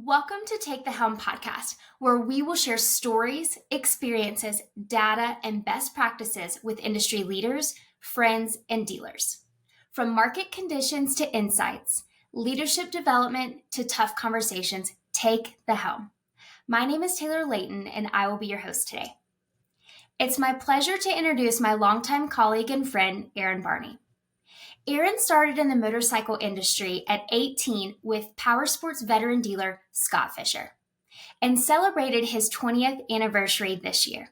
Welcome to Take the Helm podcast, where we will share stories, experiences, data, and best practices with industry leaders, friends, and dealers. From market conditions to insights, leadership development to tough conversations, take the helm. My name is Taylor Layton, and I will be your host today. It's my pleasure to introduce my longtime colleague and friend, Aaron Barney. Aaron started in the motorcycle industry at 18 with powersports veteran dealer Scott Fisher and celebrated his 20th anniversary this year.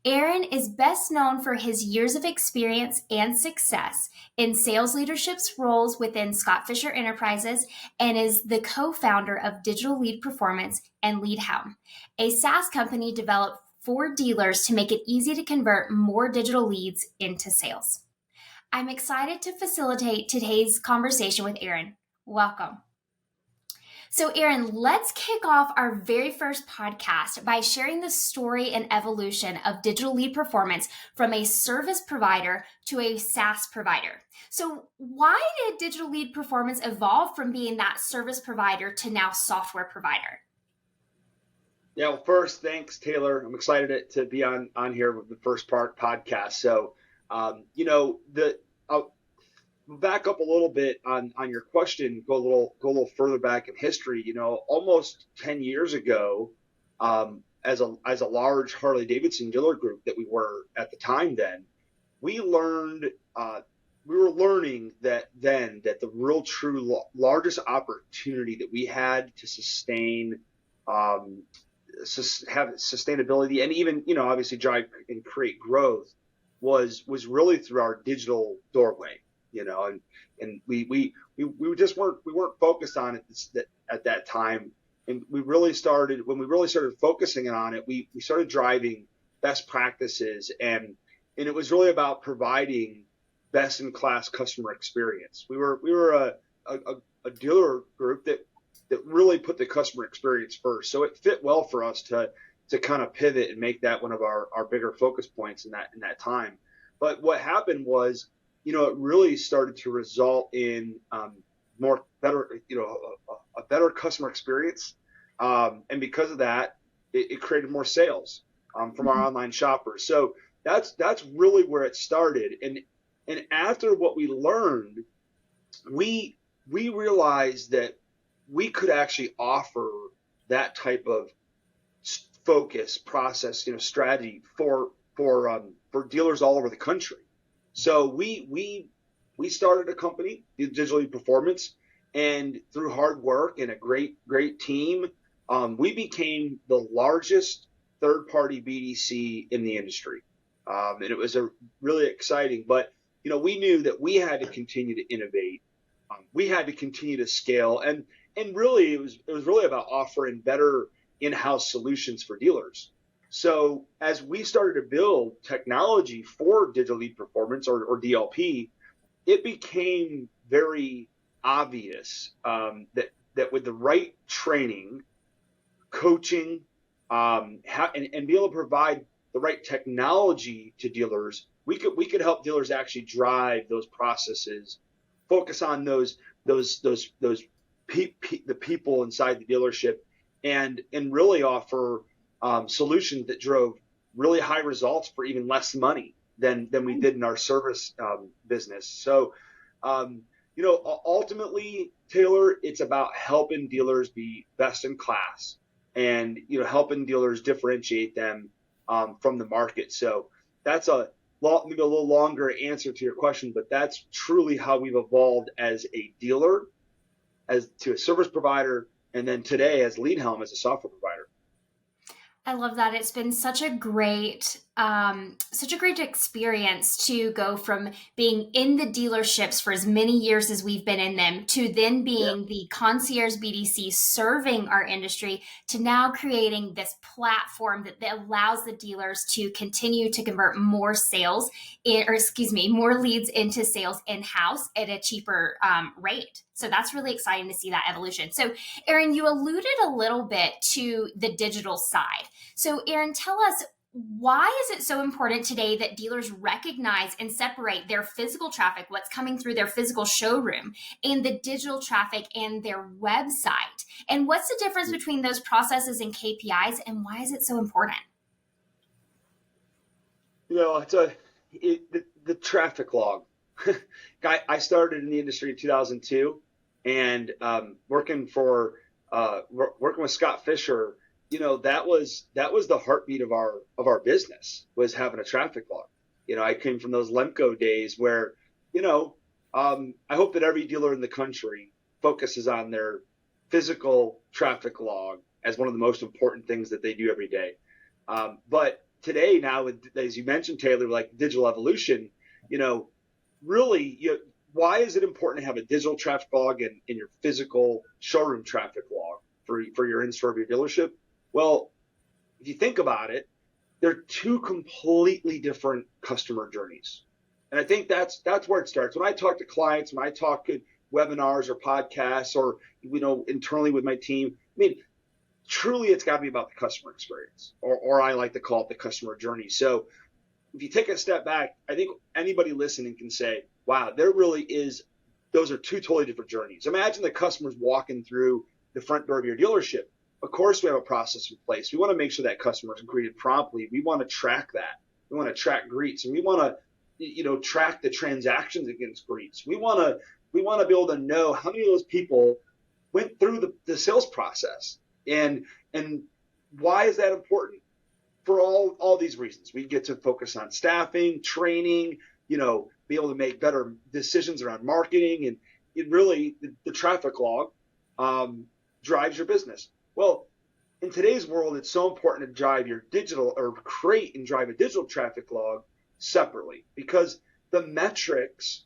Aaron is best known for his years of experience and success in sales leadership roles within Scott Fisher Enterprises and is the co-founder of Digital Lead Performance and Lead Helm, a SaaS company developed for dealers to make it easy to convert more digital leads into sales. I'm excited to facilitate today's conversation with Aaron. Welcome. So Aaron, let's kick off our very first podcast by sharing the story and evolution of digital lead performance from a service provider to a SaaS provider. So why did digital lead performance evolve from being that service provider to now software provider? Yeah, well, first, thanks, Taylor. I'm excited to be on here with the first part podcast. So, I'll back up a little bit on your question, go a little further back in history. Almost 10 years ago, as a large Harley Davidson dealer group that we were at the time, then we were learning that the real true largest opportunity that we had to sustain have sustainability and even obviously drive and create growth was really through our digital doorway, and we weren't focused on it at that time. And when we really started focusing on it, we started driving best practices, and it was really about providing best in class customer experience. We were a dealer group that really put the customer experience first. So it fit well for us to kind of pivot and make that one of our bigger focus points in that time. But what happened was, it really started to result in a better customer experience. And because of that, it created more sales from our online shoppers. So that's really where it started. And after what we learned, we realized that we could actually offer that type of focus, process, strategy for dealers all over the country. So we started a company, Digital Lead Performance, and through hard work and a great team, we became the largest third-party BDC in the industry, and it was really exciting. But we knew that we had to continue to innovate, we had to continue to scale, and really it was really about offering better in-house solutions for dealers. So as we started to build technology for digital lead performance or DLP, it became very obvious that with the right training, coaching, and be able to provide the right technology to dealers, we could help dealers actually drive those processes, focus on the people inside the dealership, and really offer solutions that drove really high results for even less money than we did in our service business. So, ultimately, Taylor, it's about helping dealers be best in class and, helping dealers differentiate them from the market. So that's maybe a little longer answer to your question, but that's truly how we've evolved as a dealer, as to a service provider, and then today as Lead Helm as a software provider. I love that. It's been such a great experience to go from being in the dealerships for as many years as we've been in them to then being the concierge BDC serving our industry to now creating this platform that allows the dealers to continue to convert more more leads into sales in-house at a cheaper rate. So that's really exciting to see that evolution. So Aaron, you alluded a little bit to the digital side. So Aaron, tell us, why is it so important today that dealers recognize and separate their physical traffic, what's coming through their physical showroom, and the digital traffic and their website? And what's the difference between those processes and KPIs, and why is it so important? The traffic log. I started in the industry in 2002, and working with Scott Fisher. That was the heartbeat of our business, was having a traffic log. I came from those Lemco days where, I hope that every dealer in the country focuses on their physical traffic log as one of the most important things that they do every day. But today, now, as you mentioned, Taylor, like digital evolution, really, why is it important to have a digital traffic log in your physical showroom traffic log for your in-store of your dealership? Well, if you think about it, they're two completely different customer journeys. And I think that's where it starts. When I talk to clients, when I talk at webinars or podcasts, or, internally with my team, truly it's got to be about the customer experience, or I like to call it the customer journey. So if you take a step back, I think anybody listening can say, wow, there really is, those are two totally different journeys. Imagine the customers walking through the front door of your dealership. Of course, we have a process in place. We want to make sure that customers are greeted promptly. We want to track that. We want to track greets, and we want to, track the transactions against greets. We want to be able to know how many of those people went through the sales process. And why is that important? For all these reasons. We get to focus on staffing, training, be able to make better decisions around marketing, and it really, the traffic log drives your business. Well, in today's world, it's so important to drive your digital, or create and drive a digital traffic log separately, because the metrics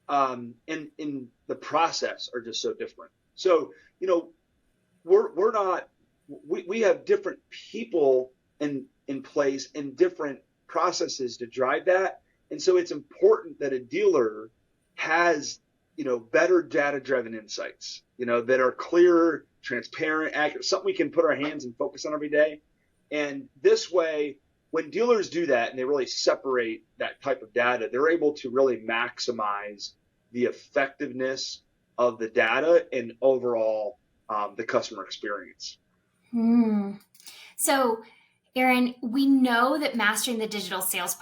in the process are just so different. So, we have different people in place and different processes to drive that. And so it's important that a dealer has, better data-driven insights, that are clear, transparent, accurate, something we can put our hands and focus on every day. And this way, when dealers do that and they really separate that type of data, they're able to really maximize the effectiveness of the data and overall the customer experience. So, Aaron, we know that mastering the digital sales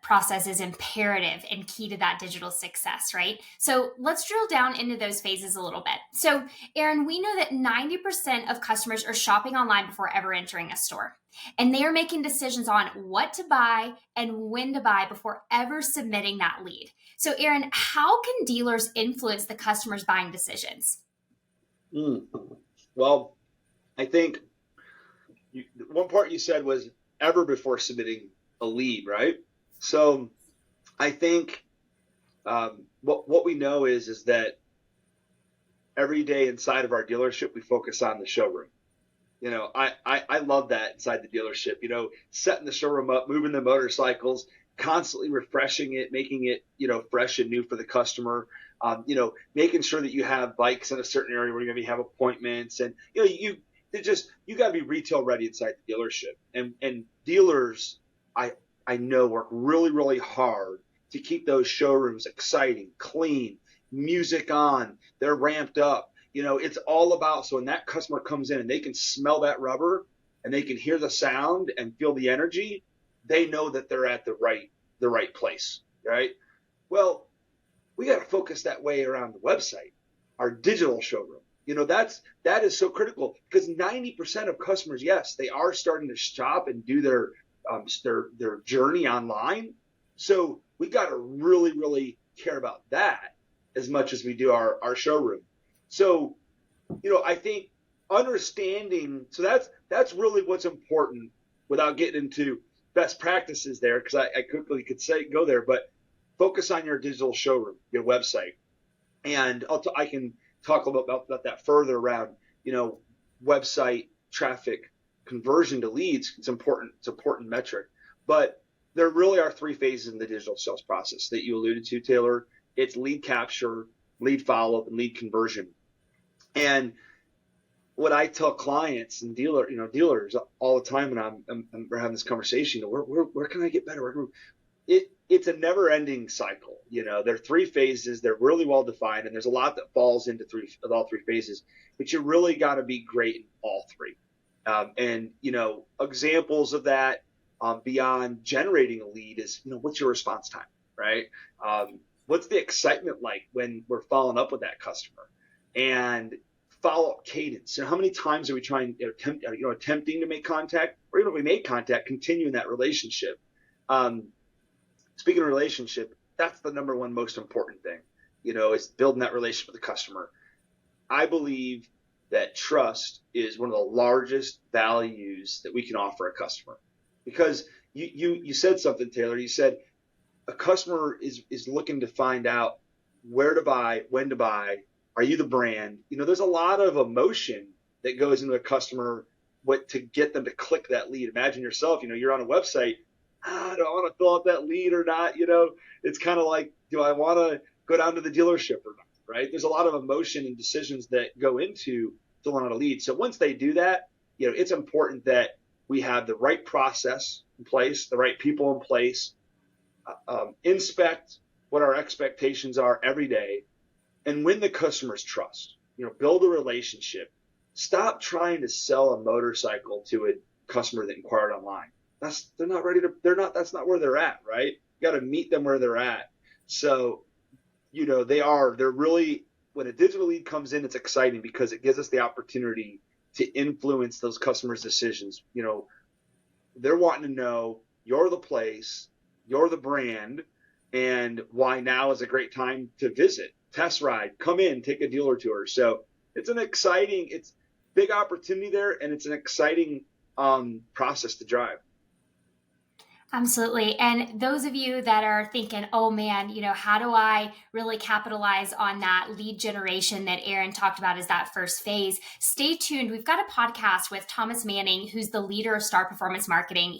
process is imperative and key to that digital success, right? So let's drill down into those phases a little bit. So, Aaron, we know that 90% of customers are shopping online before ever entering a store. And they are making decisions on what to buy and when to buy before ever submitting that lead. So, Aaron, how can dealers influence the customer's buying decisions? Well, I think one part you said was ever before submitting a lead, right? So I think what we know is that every day inside of our dealership, we focus on the showroom. I love that inside the dealership, setting the showroom up, moving the motorcycles, constantly refreshing it, making it, fresh and new for the customer, making sure that you have bikes in a certain area where you're going to have appointments, and, you got to be retail ready inside the dealership. And dealers, I know, work really, really hard to keep those showrooms exciting, clean, music on, they're ramped up. It's all about, so when that customer comes in and they can smell that rubber and they can hear the sound and feel the energy, they know that they're at the right place, right? Well, we got to focus that way around the website, our digital showroom. That is so critical, because 90% of customers, yes, they are starting to shop and do their journey online. So we got to really, really care about that as much as we do our showroom. So, I think understanding, so that's really what's important, without getting into best practices there, because I quickly could go there, but focus on your digital showroom, your website. And I can talk a little bit about that further around, website traffic conversion to leads. It's important metric. But there really are three phases in the digital sales process that you alluded to, Taylor. It's lead capture, lead follow-up, and lead conversion. And what I tell clients and dealers all the time, and we're having this conversation. Where can I get better? It's a never ending cycle. There are three phases. They're really well defined, and there's a lot that falls into all three phases. But you really got to be great in all three. And examples of that beyond generating a lead is what's your response time, right? What's the excitement like when we're following up with that customer, and follow-up cadence. So how many times are we attempting to make contact, or even if we make contact, continuing that relationship? Speaking of relationship, that's the number one most important thing, is building that relationship with the customer. I believe that trust is one of the largest values that we can offer a customer, because you said something, Taylor. You said a customer is looking to find out where to buy, when to buy. Are you the brand? There's a lot of emotion that goes into a customer to get them to click that lead. Imagine yourself, you're on a website. Do I want to fill out that lead or not? It's kind of like, do I want to go down to the dealership or not? Right? There's a lot of emotion and decisions that go into filling out a lead. So once they do that, it's important that we have the right process in place, the right people in place, inspect what our expectations are every day, and win the customer's trust. Build a relationship. Stop trying to sell a motorcycle to a customer that inquired online. That's not where they're at, right? You got to meet them where they're at. So, they're really, when a digital lead comes in, it's exciting because it gives us the opportunity to influence those customers' decisions. They're wanting to know you're the place, you're the brand, and why now is a great time to visit, test ride, come in, take a dealer tour. So it's big opportunity there, and it's an exciting process to drive. Absolutely. And those of you that are thinking, oh man, how do I really capitalize on that lead generation that Aaron talked about as that first phase? Stay tuned. We've got a podcast with Thomas Manning, who's the leader of Star Performance Marketing.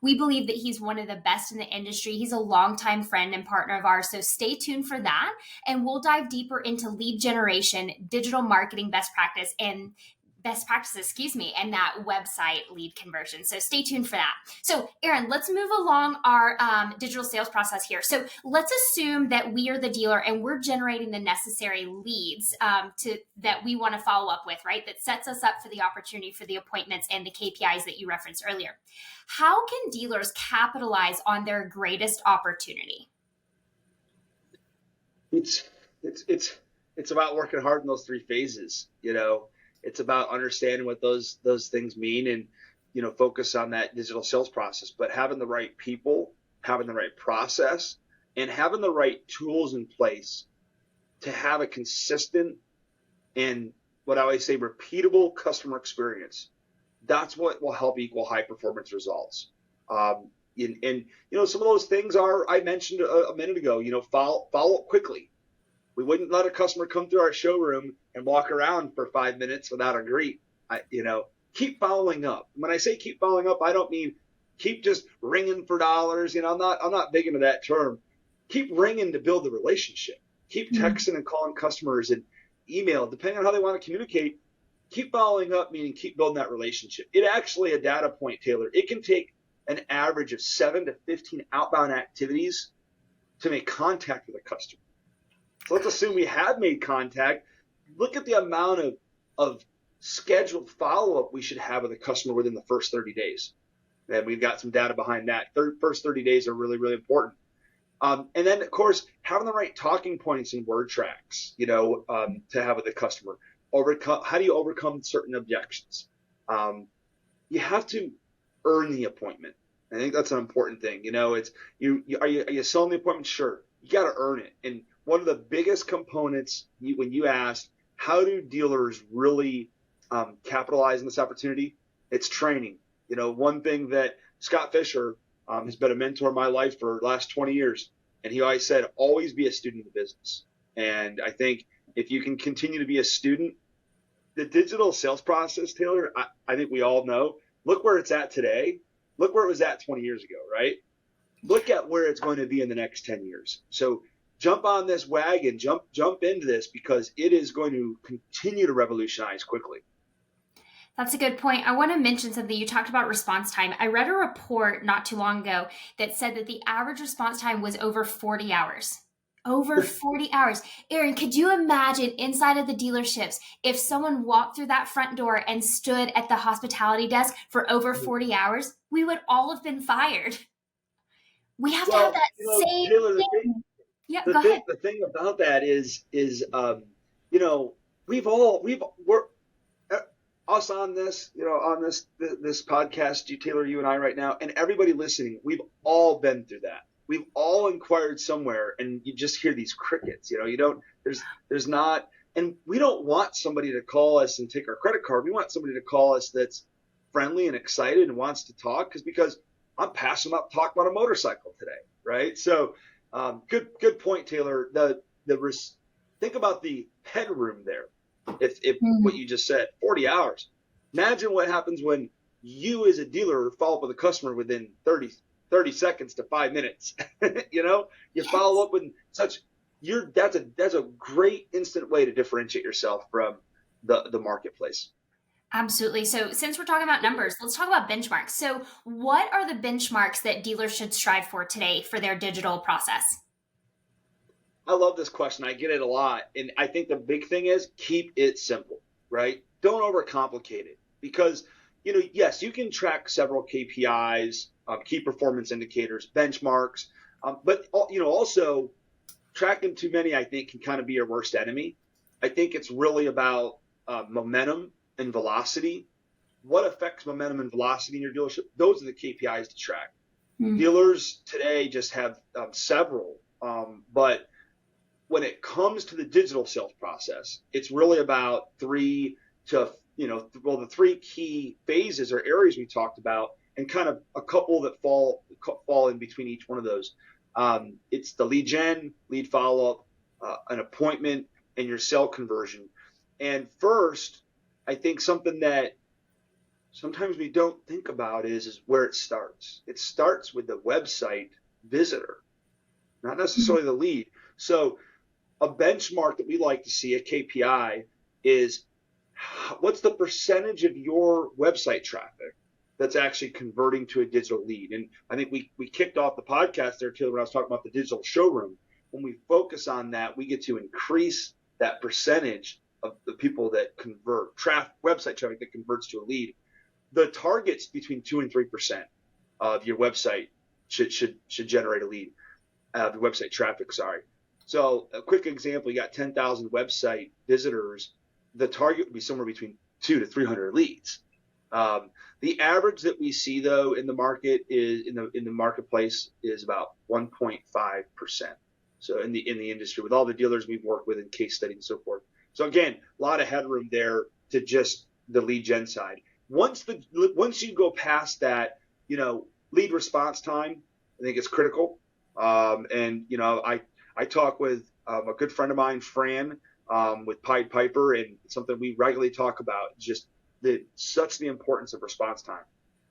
We believe that he's one of the best in the industry. He's a longtime friend and partner of ours. So stay tuned for that. And we'll dive deeper into lead generation, digital marketing best practices, and that website lead conversion. So stay tuned for that. So Aaron, let's move along our digital sales process here. So let's assume that we are the dealer and we're generating the necessary leads that we want to follow up with, right? That sets us up for the opportunity for the appointments and the KPIs that you referenced earlier. How can dealers capitalize on their greatest opportunity? It's about working hard in those three phases. It's about understanding what those things mean, and focus on that digital sales process. But having the right people, having the right process, and having the right tools in place to have a consistent and, what I always say, repeatable customer experience. That's what will help equal high performance results. And some of those things I mentioned a minute ago. Follow up quickly. We wouldn't let a customer come through our showroom and walk around for 5 minutes without a greet. Keep following up. When I say keep following up, I don't mean keep just ringing for dollars. I'm not big into that term. Keep ringing to build the relationship. Keep texting and calling customers and email, depending on how they want to communicate. Keep following up, meaning keep building that relationship. It actually, a data point, Taylor, it can take an average of 7 to 15 outbound activities to make contact with a customer. So let's assume we have made contact. Look at the amount of scheduled follow-up we should have with a customer within the first 30 days. And we've got some data behind that. First 30 days are really, really important. And then, of course, having the right talking points and word tracks, to have with the customer. How do you overcome certain objections? You have to earn the appointment. I think that's an important thing. Are you selling the appointment? Sure. You got to earn it. And one of the biggest components when you ask, how do dealers really capitalize on this opportunity? It's training. One thing that Scott Fisher has been a mentor in my life for the last 20 years. And he always said, always be a student of the business. And I think if you can continue to be a student, the digital sales process, Taylor, I think we all know, look where it's at today. Look where it was at 20 years ago, right? Look at where it's going to be in the next 10 years. So jump on this wagon, jump into this, because it is going to continue to revolutionize quickly. That's a good point. I want to mention something. You talked about response time. I read a report not too long ago that said that the average response time was over 40 hours. Over 40 hours. Aaron, could you imagine inside of the dealerships if someone walked through that front door and stood at the hospitality desk for over 40 hours? We would all have been fired. We have to have Well, that same Taylor, thing. Yeah, go ahead. the thing about that is you know, we're uh, us on this, on this podcast, you Taylor, you and I right now, and everybody listening, we've all been through that. We've all inquired somewhere, and you just hear these crickets. You don't. There's not, and we don't want somebody to call us and take our credit card. We want somebody to call us that's friendly and excited and wants to talk, because I'm passing up talking about a motorcycle today, right? So, good point, Taylor. Think about the headroom there. If what you just said, 40 hours. Imagine what happens when you as a dealer follow up with a customer within 30 seconds to 5 minutes. You follow up with that's a great instant way to differentiate yourself from the marketplace. Absolutely. So, since we're talking about numbers, let's talk about benchmarks. So, what are the benchmarks that dealers should strive for today for their digital process? I love this question. I get it a lot. And I think the big thing is keep it simple, right? Don't overcomplicate it, because, yes, you can track several KPIs, key performance indicators, benchmarks, but, also tracking too many, I think, can kind of be your worst enemy. I think it's really about momentum and velocity. What affects momentum and velocity in your dealership? Those are the KPIs to track. Dealers today just have several, but when it comes to the digital sales process, it's really about the three key phases or areas we talked about, and kind of a couple that fall in between each one of those. It's the lead gen, lead follow-up, an appointment, and your sale conversion. And first, I think something that sometimes we don't think about is where it starts. It starts with the website visitor, not necessarily the lead. So a benchmark that we like to see, a KPI, is what's the percentage of your website traffic that's actually converting to a digital lead. And I think we kicked off the podcast there, Taylor, when I was talking about the digital showroom. When we focus on that, we get to increase that percentage of the people that convert website traffic that converts to a lead. The target's between 2 and 3% of your website should generate a lead, the website traffic, sorry. So a quick example, you got 10,000 website visitors. The target would be somewhere between 2 to 300 leads. The average that we see, though, in the market is in the marketplace is about 1.5%. So in the industry, with all the dealers we've worked with in case study and so forth. So again, a lot of headroom there to just the lead gen side. Once you go past that, lead response time, I think it's critical. I talk with a good friend of mine, Fran, with Pied Piper, and it's something we regularly talk about, just such the importance of response time.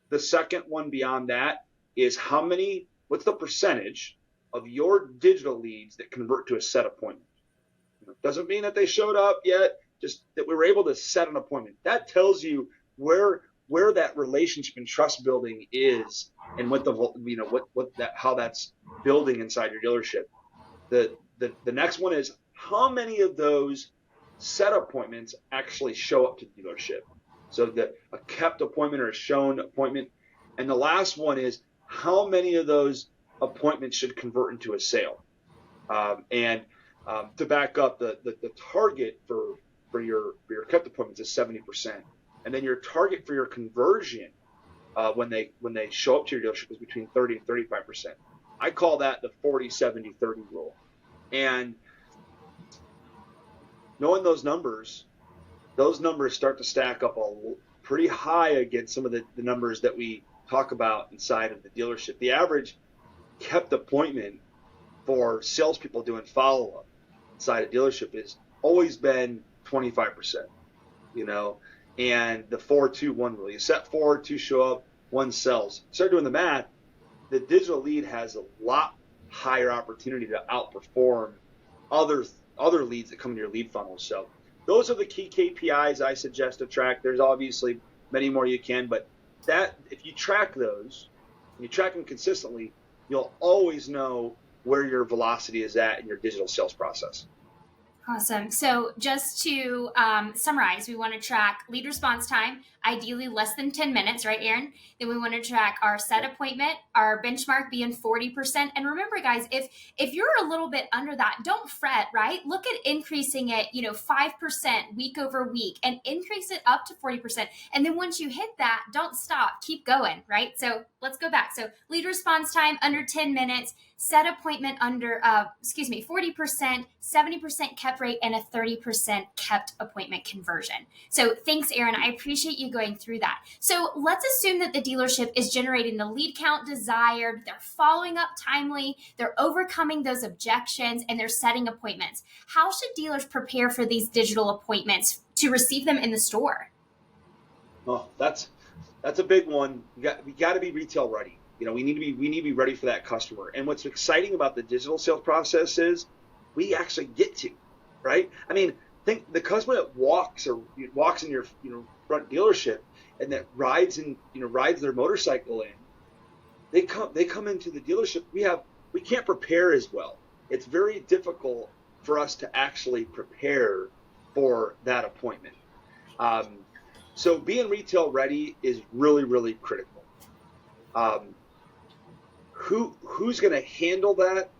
The second one beyond that is what's the percentage of your digital leads that convert to a set appointment? Doesn't mean that they showed up yet, just that we were able to set an appointment. That tells you where that relationship and trust building is, and how that's building inside your dealership. The next one is how many of those set appointments actually show up to the dealership. So a kept appointment or a shown appointment. And the last one is how many of those appointments should convert into a sale. To back up, the target for your kept appointments is 70%. And then your target for your conversion when they show up to your dealership is between 30 and 35%. I call that the 40-70-30 rule. And knowing those numbers start to stack up pretty high against some of the numbers that we talk about inside of the dealership. The average kept appointment for salespeople doing follow-up inside a dealership has always been 25%, and the 4-2-1 rule. You set 4, 2 show up, 1 sells. Start doing the math. The digital lead has a lot higher opportunity to outperform other leads that come in your lead funnel. So those are the key KPIs I suggest to track. There's obviously many more you can. But that, if you track those, and you track them consistently, you'll always know where your velocity is at in your digital sales process. Awesome. So just to summarize, we want to track lead response time, ideally less than 10 minutes, right, Aaron? Then we want to track our set appointment, our benchmark being 40%. And remember, guys, if you're a little bit under that, don't fret, right? Look at increasing it, 5% week over week and increase it up to 40%. And then once you hit that, don't stop, keep going, right? So let's go back. So lead response time under 10 minutes, set appointment under 40%, 70% kept rate, and a 30% kept appointment conversion. So thanks, Aaron. I appreciate you going through that. So let's assume that the dealership is generating the lead count desired, they're following up timely, they're overcoming those objections, and they're setting appointments. How should dealers prepare for these digital appointments to receive them in the store? Oh, that's a big one. We got to be retail ready. We need to be ready for that customer. And what's exciting about the digital sales process is we actually get to, right? I mean, think the customer that walks in your front dealership and that rides their motorcycle in, they come into the dealership. We can't prepare as well. It's very difficult for us to actually prepare for that appointment. So being retail ready is really, really critical. Who's going to handle that?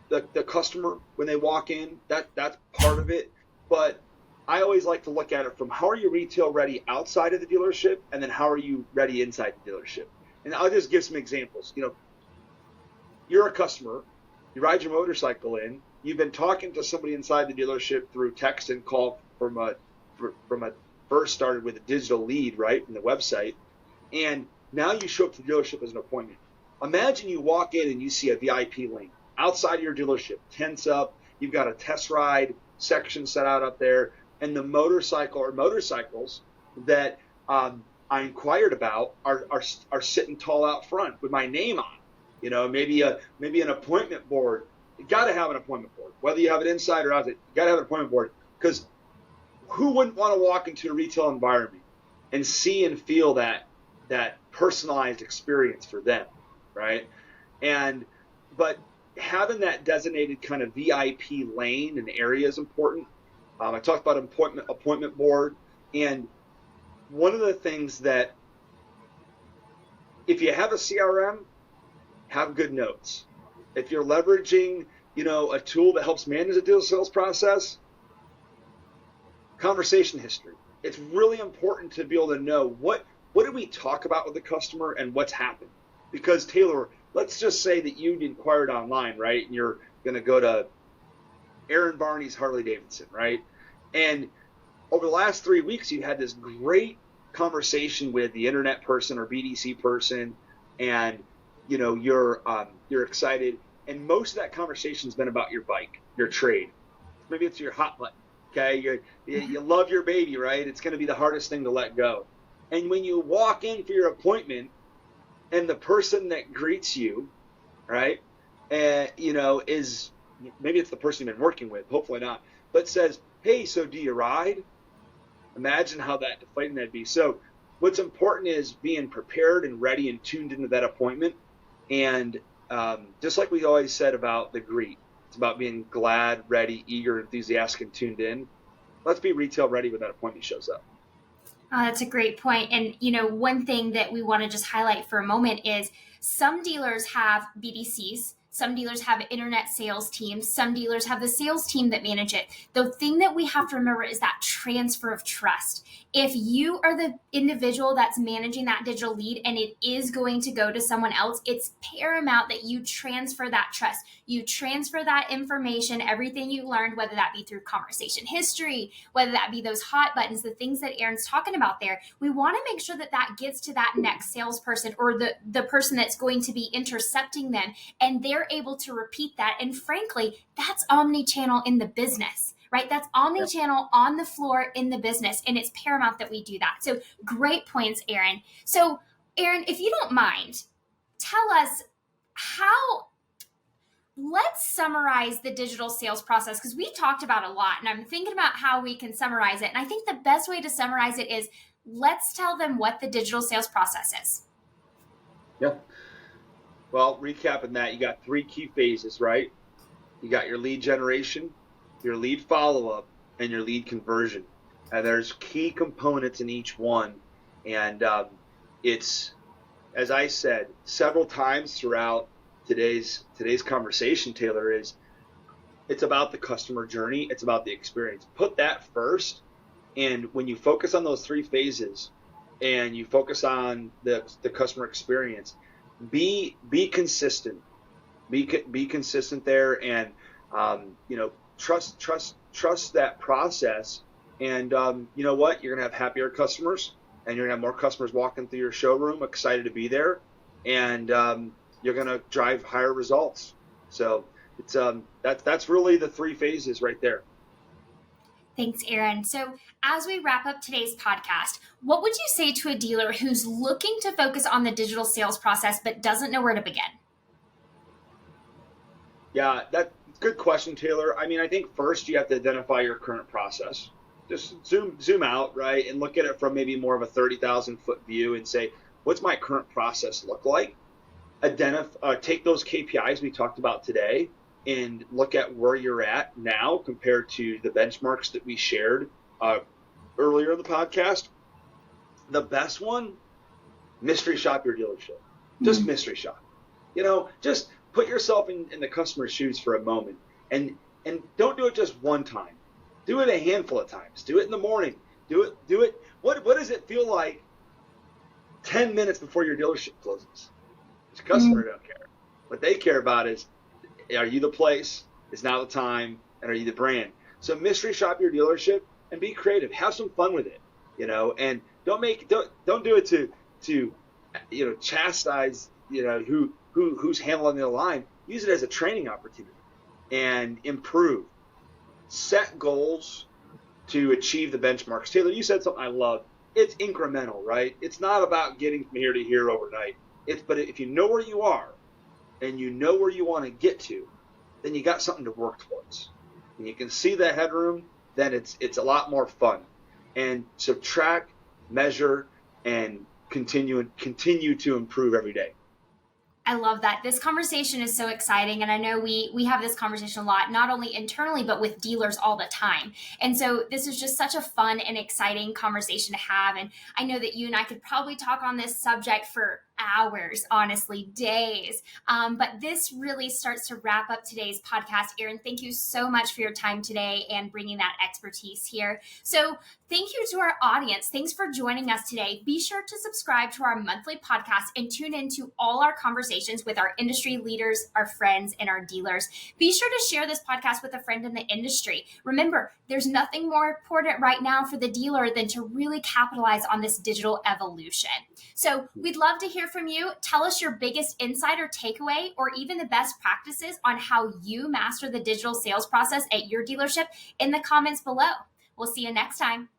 The customer when they walk in. That's part of it. But I always like to look at it from how are you retail ready outside of the dealership, and then how are you ready inside the dealership. And I'll just give some examples. You're a customer. You ride your motorcycle in. You've been talking to somebody inside the dealership through text and call from a first started with a digital lead, right, from the website, and now you show up to the dealership as an appointment. Imagine you walk in and you see a VIP lane outside your dealership, tents up, you've got a test ride section set out up there, and the motorcycle or motorcycles that I inquired about are sitting tall out front with my name on. Maybe an appointment board. You got to have an appointment board, whether you have it inside or outside. You got to have an appointment board, because who wouldn't want to walk into a retail environment and see and feel that personalized experience for them, right? But having that designated kind of VIP lane and area is important. I talked about appointment board, and one of the things that, if you have a CRM, have good notes. If you're leveraging, a tool that helps manage the digital sales process, conversation history. It's really important to be able to know what did we talk about with the customer and what's happened. Because Taylor, let's just say that you inquired online, right? And you're going to go to Aaron Barney's Harley Davidson, right? And over the last 3 weeks, you had this great conversation with the internet person or BDC person, and you're excited. And most of that conversation's been about your bike, your trade. Maybe it's your hot button. Okay, you love your baby, right? It's going to be the hardest thing to let go. And when you walk in for your appointment, and the person that greets you, right, is, maybe it's the person you've been working with, hopefully not, but says, "Hey, so do you ride?" Imagine how deflating that'd be. So what's important is being prepared and ready and tuned into that appointment. And just like we always said about the greet, it's about being glad, ready, eager, enthusiastic, and tuned in. Let's be retail ready when that appointment shows up. That's a great point. And, one thing that we want to just highlight for a moment is some dealers have BDCs. Some dealers have internet sales teams. Some dealers have the sales team that manage it. The thing that we have to remember is that transfer of trust. If you are the individual that's managing that digital lead and it is going to go to someone else, it's paramount that you transfer that trust. You transfer that information, everything you learned, whether that be through conversation history, whether that be those hot buttons, the things that Aaron's talking about there. We want to make sure that that gets to that next salesperson or the person that's going to be intercepting them, and they're able to repeat that. And frankly, that's omni-channel in the business, right? That's omni-channel on the floor in the business, and it's paramount that we do that. So great points, Aaron. So Aaron, if you don't mind, tell us let's summarize the digital sales process, because we talked about a lot, and I'm thinking about how we can summarize it. And I think the best way to summarize it is, Let's tell them what the digital sales process is. Yeah. Well, recapping that, you got three key phases, right? You got your lead generation, your lead follow-up, and your lead conversion. And there's key components in each one. And it's, as I said several times throughout today's conversation, Taylor, is it's about the customer journey. It's about the experience. Put that first. And when you focus on those three phases and you focus on the customer experience, be consistent. Be consistent there, and trust that process. And you know what? You're gonna have happier customers, and you're gonna have more customers walking through your showroom excited to be there, and you're gonna drive higher results. So it's that's really the three phases right there. Thanks, Aaron. So, as we wrap up today's podcast, what would you say to a dealer who's looking to focus on the digital sales process but doesn't know where to begin? Yeah, that's a good question, Taylor. I mean, I think first you have to identify your current process. Just zoom out, right, and look at it from maybe more of a 30,000-foot view and say, what's my current process look like? Take those KPIs we talked about today and look at where you're at now compared to the benchmarks that we shared earlier in the podcast. The best one, mystery shop your dealership. Just mystery shop. Just put yourself in the customer's shoes for a moment, and don't do it just one time. Do it a handful of times. Do it in the morning. Do it. What does it feel like 10 minutes before your dealership closes? The customer don't care. What they care about is, are you the place? Is now the time? And are you the brand? So mystery shop your dealership and be creative. Have some fun with it, and don't do it to chastise, who's handling the line. Use it as a training opportunity and improve. Set goals to achieve the benchmarks. Taylor, you said something I love. It's incremental, right? It's not about getting from here to here overnight. But if you know where you are and you know where you want to get to, then you got something to work towards. And you can see that headroom, then it's a lot more fun. And so track, measure, and continue to improve every day. I love that. This conversation is so exciting. And I know we have this conversation a lot, not only internally, but with dealers all the time. And so this is just such a fun and exciting conversation to have. And I know that you and I could probably talk on this subject for hours, honestly, days. But this really starts to wrap up today's podcast. Aaron, thank you so much for your time today and bringing that expertise here. So thank you to our audience. Thanks for joining us today. Be sure to subscribe to our monthly podcast and tune into all our conversations with our industry leaders, our friends, and our dealers. Be sure to share this podcast with a friend in the industry. Remember, there's nothing more important right now for the dealer than to really capitalize on this digital evolution. So we'd love to hear from you. Tell us your biggest insight or takeaway, or even the best practices on how you master the digital sales process at your dealership in the comments below. We'll see you next time.